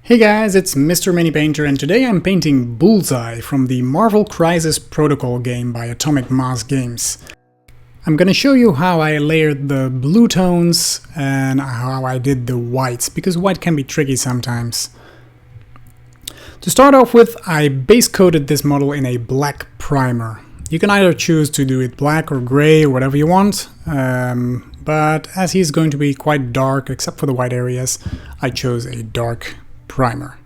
Hey guys, it's Mr. Mini Painter, and today I'm painting Bullseye from the Marvel Crisis Protocol game by Atomic Mass Games. I'm gonna show you how I layered the blue tones and how I did the whites, because white can be tricky sometimes. To start off with, I base coated this model in a black primer. You can either choose to do it black or gray or whatever you want, but as he's going to be quite dark except for the white areas, I chose a dark primer.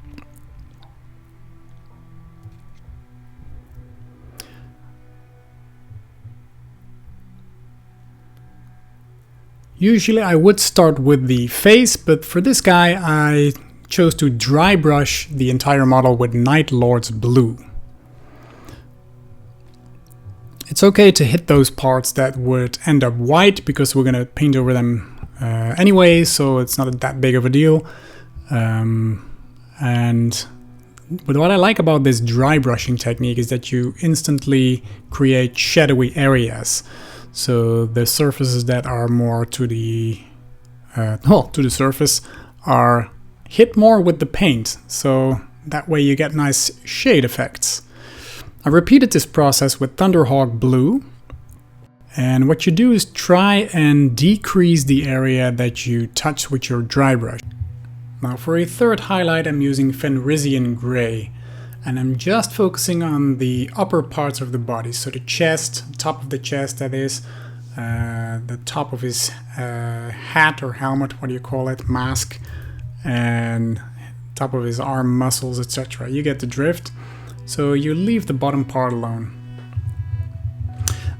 Usually I would start with the face, but for this guy I chose to dry brush the entire model with Night Lord's blue. It's okay to hit those parts that would end up white because we're gonna paint over them anyway, so it's not that big of a deal. But what I like about this dry brushing technique is that you instantly create shadowy areas. So the surfaces that are more to the surface are hit more with the paint. So that way you get nice shade effects. I repeated this process with Thunderhawk Blue. And what you do is try and decrease the area that you touch with your dry brush. Now for a third highlight I'm using Fenrisian Grey, and I'm just focusing on the upper parts of the body, so the chest, top of the chest that is, the top of his hat or helmet, what do you call it, mask, and top of his arm muscles, etc. You get the drift, so you leave the bottom part alone.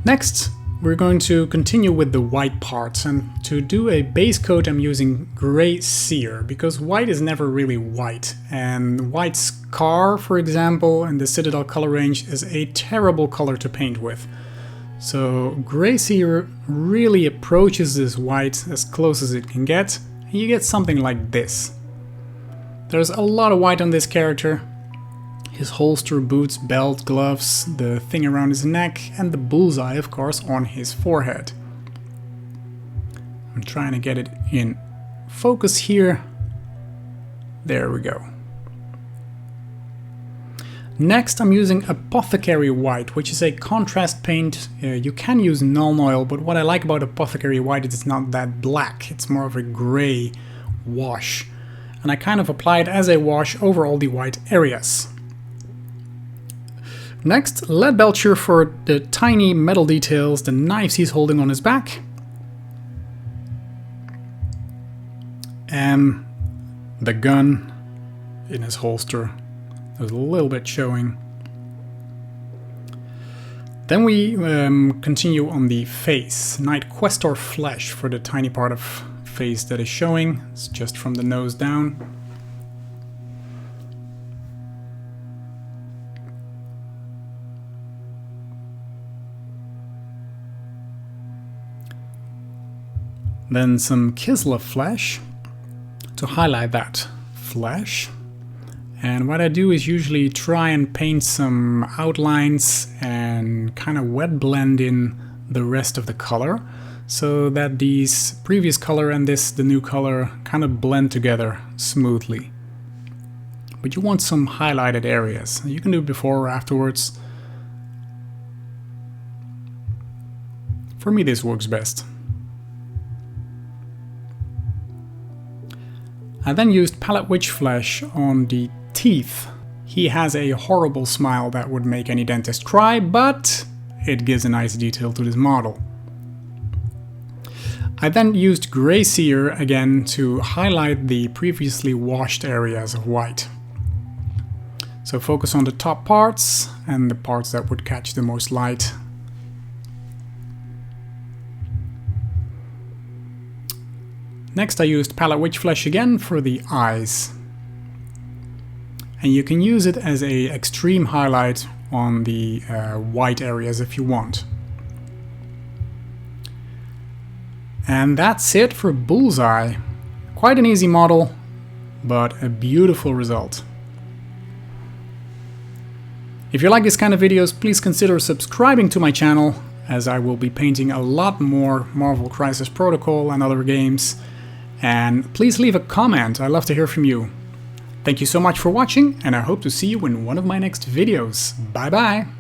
Next, we're going to continue with the white parts, and to do a base coat I'm using Grey Seer, because white is never really white, and white Scar, for example, in the Citadel color range is a terrible color to paint with. So Grey Seer really approaches this white as close as it can get, and you get something like this. There's a lot of white on this character. His holster, boots, belt, gloves, the thing around his neck, and the bullseye, of course, on his forehead. I'm trying to get it in focus here. There we go. Next, I'm using Apothecary White, which is a contrast paint. You can use Nuln Oil, but what I like about Apothecary White is it's not that black. It's more of a gray wash. And I kind of apply it as a wash over all the white areas. Next, Lead Belcher for the tiny metal details, the knives he's holding on his back. And the gun in his holster. There's a little bit showing. Then we continue on the face. Night Questor Flesh for the tiny part of face that is showing. It's just from the nose down. Then some Kislev flesh to highlight that flesh. And what I do is usually try and paint some outlines and kind of wet blend in the rest of the color, so that these previous color and the new color kind of blend together smoothly. But you want some highlighted areas. You can do it before or afterwards. For me this works best. I then used Palette Witch Flesh on the teeth. He has a horrible smile that would make any dentist cry, but it gives a nice detail to this model. I then used Grey Seer again to highlight the previously washed areas of white. So focus on the top parts and the parts that would catch the most light. Next I used Palette Witch Flesh again for the eyes. And you can use it as an extreme highlight on the white areas if you want. And that's it for Bullseye. Quite an easy model, but a beautiful result. If you like this kind of videos, please consider subscribing to my channel, as I will be painting a lot more Marvel Crisis Protocol and other games. And please leave a comment, I'd love to hear from you. Thank you so much for watching, and I hope to see you in one of my next videos. Bye bye!